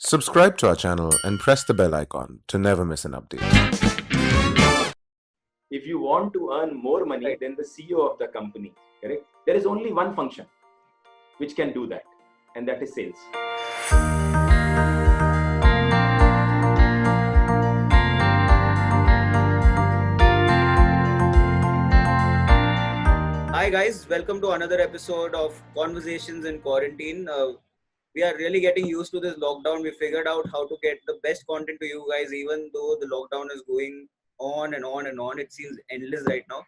Subscribe to our channel and press the bell icon to never miss an update. If you want to earn more money than the CEO of the company, correct? There is only one function which can do that, and that is sales. Hi guys, welcome to another episode of Conversations in Quarantine. We are really getting used to this lockdown. We figured out how to get the best content to you guys, even though the lockdown is going on and on and on. It seems endless right now.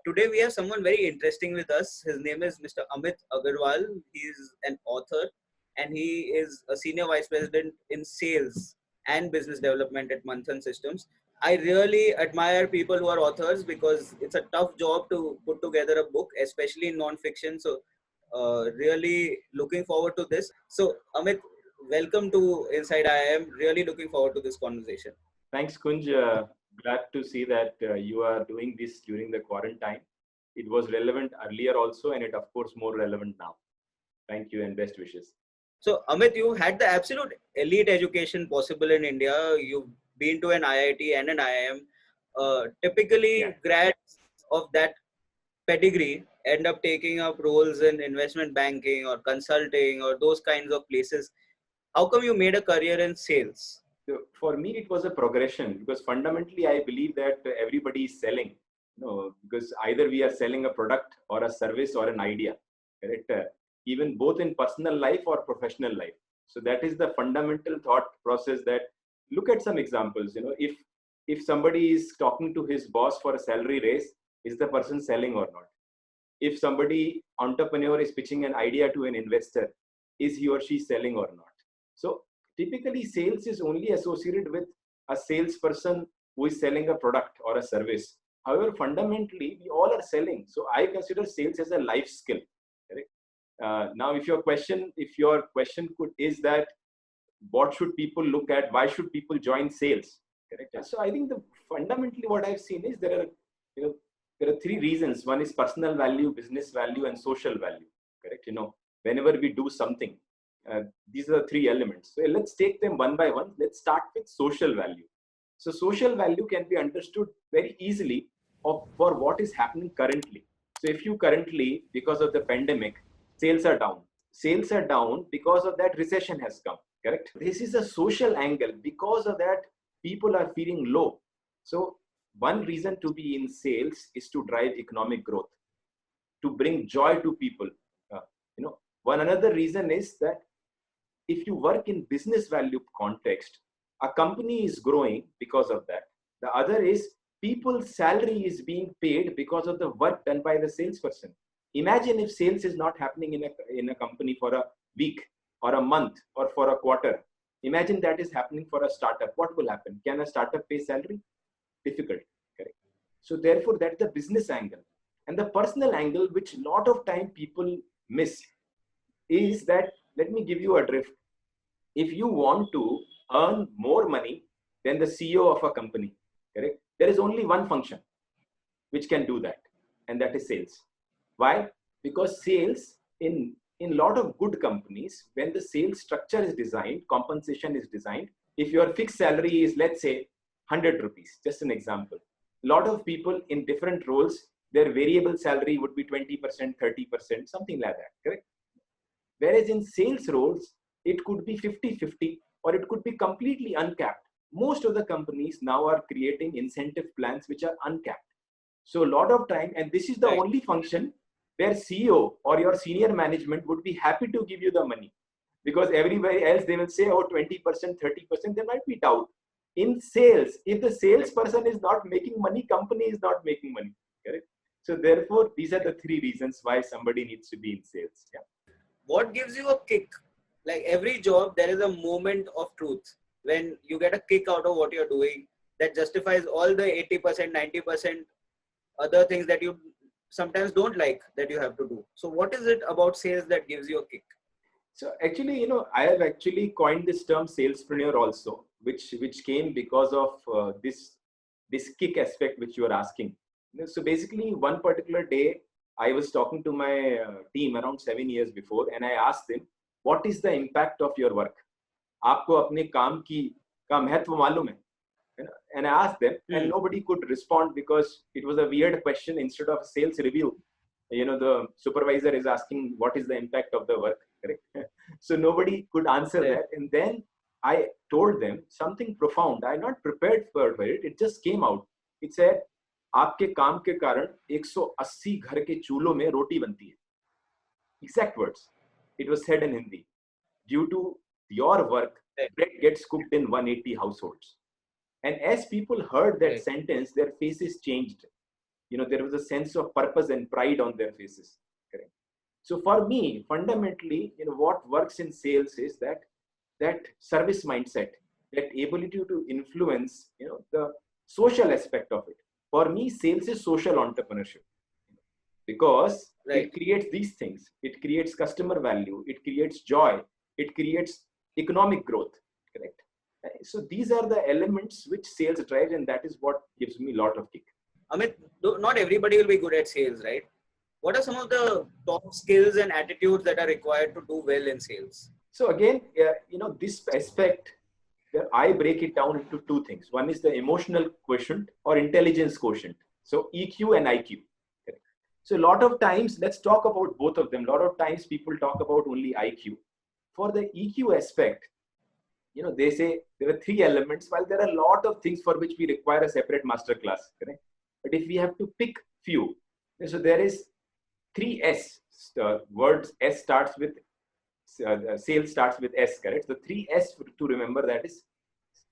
Today we have someone very interesting with us. His name is Mr. Amit Agarwal. He's an author and he is a senior vice president in sales and business development at Manthan Systems. I really admire people who are authors because it's a tough job to put together a book, especially in non-fiction. So, really looking forward to this. So, Amit, welcome to Inside IIM. Really looking forward to this conversation. Thanks, Kunj. Glad to see that you are doing this during the quarantine. It was relevant earlier also, and it of course more relevant now. Thank you and best wishes. So, Amit, you had the absolute elite education possible in India. You've been to an IIT and an IIM. Typically, grads of that pedigree end up taking up roles in investment banking or consulting or those kinds of places. How come you made a career in sales? So for me, it was a progression because fundamentally, I believe that everybody is selling. Because either we are selling a product or a service or an idea, correct? Even both in personal life or professional life. So that is the fundamental thought process. That look at some examples. If somebody is talking to his boss for a salary raise, is the person selling or not? If somebody entrepreneur is pitching an idea to an investor, is he or she selling or not? So typically sales is only associated with a salesperson who is selling a product or a service. However, fundamentally we all are selling. So I consider sales as a life skill. Now if your question is that what should people look at, why should people join sales, correct? So I think the fundamentally what I've seen is there are three reasons. One is personal value, business value, and social value, correct? Whenever we do something, these are the three elements. So let's take them one by one. Let's start with social value. So social value can be understood very easily for what is happening currently. So if you currently, because of the pandemic, sales are down. Sales are down because of that recession has come, correct? This is a social angle. Because of that, people are feeling low. So one reason to be in sales is to drive economic growth, to bring joy to people. One another reason is that if you work in business value context, a company is growing because of that. The other is people's salary is being paid because of the work done by the salesperson. Imagine if sales is not happening in a company for a week or a month or for a quarter. Imagine that is happening for a startup. What will happen? Can a startup pay salary? Difficult, correct? So therefore, that's the business angle. And the personal angle, which a lot of time people miss, is that, let me give you a drift. If you want to earn more money than the CEO of a company, correct? There is only one function which can do that, and that is sales. Why? Because sales in a lot of good companies, when the sales structure is designed, compensation is designed, if your fixed salary is, let's say, 100 rupees, just an example. A lot of people in different roles, their variable salary would be 20%, 30%, something like that, correct? Whereas in sales roles, it could be 50-50 or it could be completely uncapped. Most of the companies now are creating incentive plans which are uncapped. So a lot of time, and this is the only function where CEO or your senior management would be happy to give you the money, because everywhere else they will say, oh, 20%, 30%, there might be doubt. In sales, if the salesperson is not making money, company is not making money, correct? So therefore, these are the three reasons why somebody needs to be in sales. Yeah. What gives you a kick? Like every job, there is a moment of truth when you get a kick out of what you're doing that justifies all the 80%, 90% other things that you sometimes don't like that you have to do. So what is it about sales that gives you a kick? So actually, I have actually coined this term salespreneur also, which came because of this kick aspect which you are asking. So basically, one particular day, I was talking to my team around 7 years before, and I asked them, what is the impact of your work? आपको अपने काम का महत्व मालूम है? And I asked them, and nobody could respond because it was a weird question. Instead of sales review, the supervisor is asking what is the impact of the work, correct? So nobody could answer that. And then I told them something profound. I not prepared for it. It just came out. It said, आपके काम के कारण 180 घर के चूल्हों में रोटी बनती है. Exact words. It was said in Hindi. Due to your work, bread gets cooked in 180 households. And as people heard that sentence, their faces changed. There was a sense of purpose and pride on their faces. Correct. So for me, fundamentally, what works in sales is that service mindset, that ability to influence, the social aspect of it. For me, sales is social entrepreneurship, because it creates these things. It creates customer value. It creates joy. It creates economic growth. Correct. So these are the elements which sales drives, and that is what gives me a lot of kick. Amit, not everybody will be good at sales, right? What are some of the top skills and attitudes that are required to do well in sales? So again, this aspect, I break it down into two things. One is the emotional quotient or intelligence quotient. So EQ and IQ. Correct. So a lot of times, let's talk about both of them. A lot of times people talk about only IQ. For the EQ aspect, they say there are 3 elements, while there are a lot of things for which we require a separate master class, correct? But if we have to pick few, so there is 3 S. Words S starts with, sales starts with S, correct? The 3 S to remember, that is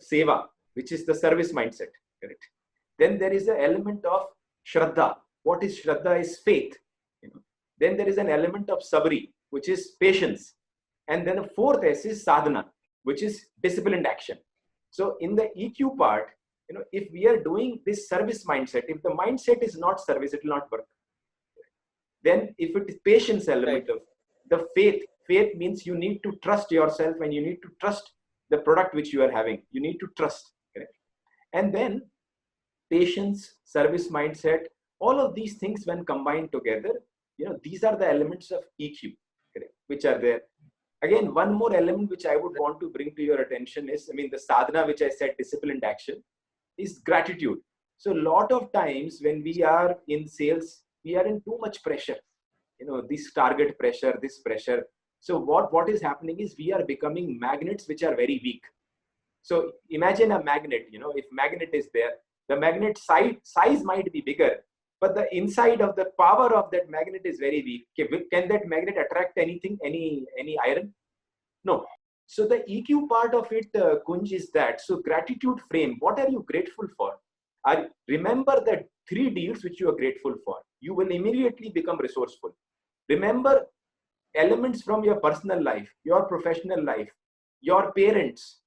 Seva, which is the service mindset, correct? Then there is the element of Shraddha. What is Shraddha? Is faith. Then there is an element of Sabri, which is patience. And then the 4th S is Sadhana, which is disciplined action. So in the EQ part, if we are doing this service mindset, if the mindset is not service, it will not work. Then if it is patience element of the faith means you need to trust yourself, and you need to trust the product which you are having. You need to trust. Correct? And then patience, service mindset, all of these things when combined together, these are the elements of EQ, correct, which are there. Again, one more element which I would want to bring to your attention is, the sadhana, which I said, disciplined action, is gratitude. So a lot of times when we are in sales, we are in too much pressure, this target pressure, this pressure. So what is happening is we are becoming magnets which are very weak. So imagine a magnet, if magnet is there, the magnet size might be bigger, but the inside of the power of that magnet is very weak. Can that magnet attract anything, any iron? No. So the EQ part of it, Kunj, is that. So gratitude frame, what are you grateful for? Remember the 3 deals which you are grateful for. You will immediately become resourceful. Remember elements from your personal life, your professional life, your parents,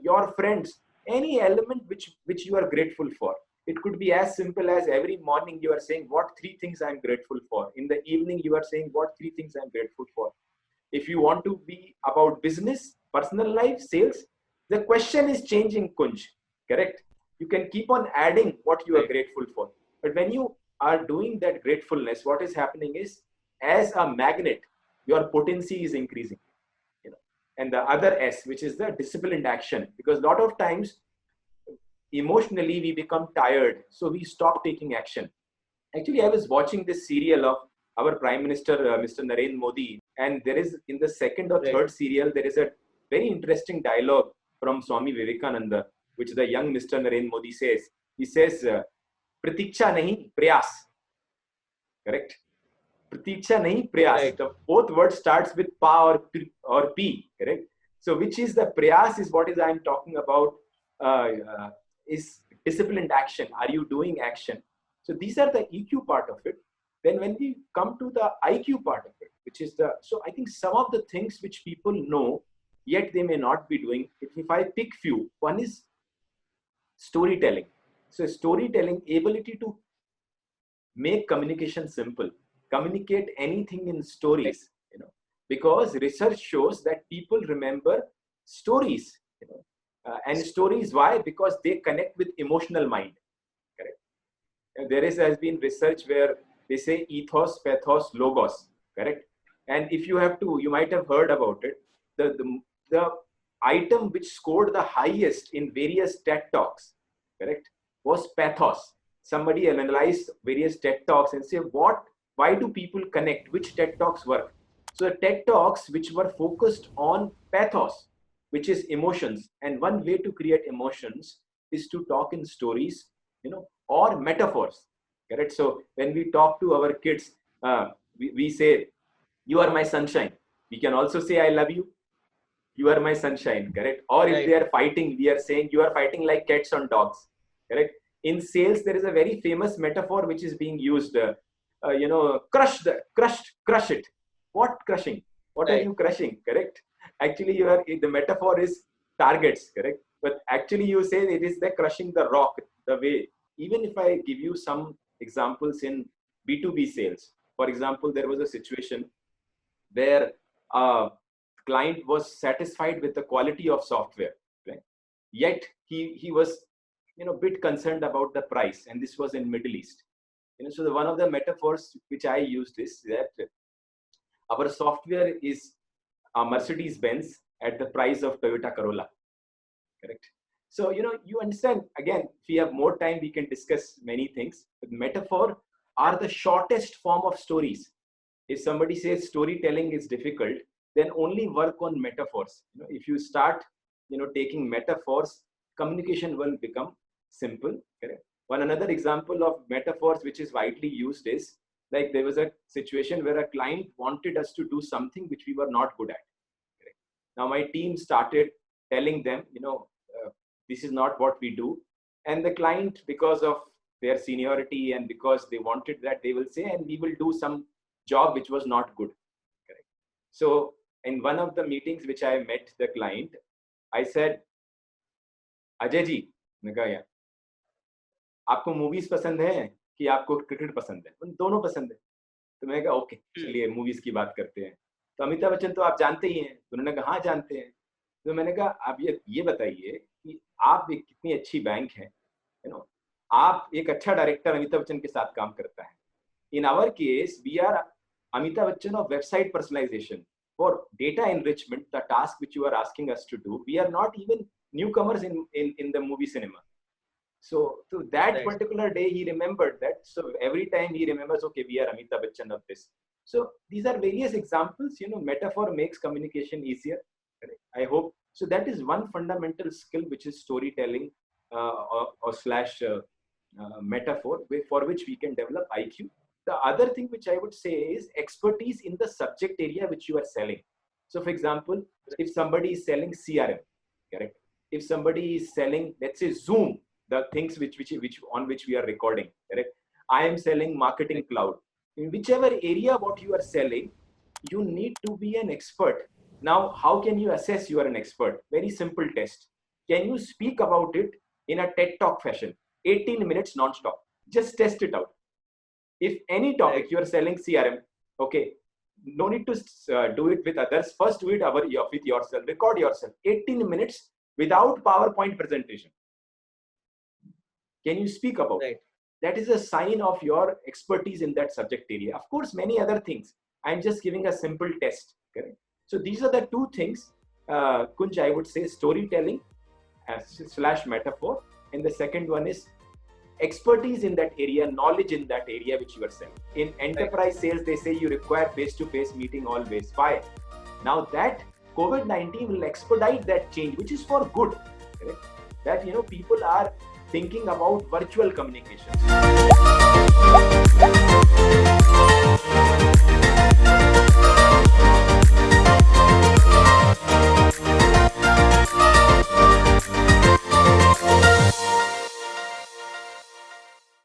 your friends, any element which you are grateful for. It could be as simple as every morning you are saying, what 3 things I'm grateful for. In the evening, you are saying, what 3 things I'm grateful for. If you want to be about business, personal life, sales, the question is changing, Kunj, correct? You can keep on adding what you are grateful for. But when you are doing that gratefulness, what is happening is, as a magnet, your potency is increasing. And the other S, which is the disciplined action, because a lot of times, emotionally we become tired, so we stop taking action. Actually, I was watching this serial of our Prime Minister, Mr. Narendra Modi, and there is, in the 2nd or 3rd serial, there is a very interesting dialogue from Swami Vivekananda, which the young Mr. Narendra Modi says. He says, Pratiksha nahi, prayas. Correct? Pratiksha nahi, prayas. Right. The both words starts with pa or p. Correct? So which is the prayas is what is I am talking about. Is disciplined action. Are you doing action? So these are the EQ part of it. Then when we come to the IQ part of it, which is so I think some of the things which people know, yet they may not be doing. If I pick few, one is storytelling. So storytelling, ability to make communication simple, communicate anything in stories, because research shows that people remember stories, and stories, why? Because they connect with emotional mind. Correct. And there has been research where they say ethos, pathos, logos. Correct. And if you have to, you might have heard about it. The item which scored the highest in various TED Talks, correct, was pathos. Somebody analyzed various TED Talks and say, why do people connect? Which TED Talks work? So the TED Talks which were focused on pathos, which is emotions. And one way to create emotions is to talk in stories, or metaphors, correct? So when we talk to our kids, we say, you are my sunshine. We can also say, I love you. You are my sunshine, correct? Or if they are fighting, we are saying, you are fighting like cats on dogs, correct? In sales, there is a very famous metaphor which is being used, crush it. What crushing? What are you crushing, correct? Actually, the metaphor is targets, correct? But actually you say it is the crushing the rock, the way. Even if I give you some examples in B2B sales, for example, there was a situation where a client was satisfied with the quality of software, right? Yet he was bit concerned about the price, and this was in Middle East. So one of the metaphors which I used is that our software is a Mercedes-Benz at the price of Toyota Corolla, correct? So you understand, again, if we have more time we can discuss many things, but metaphor are the shortest form of stories. If somebody says storytelling is difficult, then only work on metaphors. If you start taking metaphors, communication will become simple, correct? One another example of metaphors which is widely used is, like, there was a situation where a client wanted us to do something which we were not good at, correct? Now my team started telling them, this is not what we do, and the client, because of their seniority and because they wanted that, they will say, and we will do some job which was not good, correct? So in one of the meetings which I met the client, I said, Ajay ji, आपको movies पसंद है कि आपको cricket पसंद है? दोनों पसंद है। तो मैंने कहा ओके, चलिए मूवीज की बात करते हैं। तो अमिताभ बच्चन तो आप जानते ही हैं। तो उन्होंने कहा हाँ जानते हैं। तो मैंने कहा आप ये बताइए कि आप एक कितनी अच्छी बैंक है, आप एक अच्छा डायरेक्टर अमिताभ बच्चन के साथ काम करता है। In our case we are Amitabh Bachchan of website personalization. For data enrichment, the task which you are asking us to do, we are not even newcomers in the movie cinema. So that particular day, he remembered that. So every time he remembers, okay, we are Amitabh Bachchan of this. So these are various examples. Metaphor makes communication easier. I hope. So that is one fundamental skill, which is storytelling or slash metaphor, for which we can develop IQ. The other thing which I would say is expertise in the subject area which you are selling. So for example, if somebody is selling CRM, correct? If somebody is selling, let's say Zoom, the things which on which we are recording, correct? I am selling marketing cloud. In whichever area what you are selling, you need to be an expert. Now, how can you assess you are an expert? Very simple test. Can you speak about it in a TED Talk fashion? 18 minutes non-stop. Just test it out. If any topic you are selling CRM, okay, no need to do it with others. First do it with yourself. Record yourself. 18 minutes without PowerPoint presentation. Can you speak about it? That is a sign of your expertise in that subject area. Of course, many other things. I'm just giving a simple test. Okay? So these are the two things, Kunj, I would say storytelling / metaphor. And the second one is expertise in that area, knowledge in that area which you are selling. In enterprise sales, they say you require face-to-face meeting always. Why? Now that COVID-19 will expedite that change, which is for good. Correct? That people are thinking about virtual communication.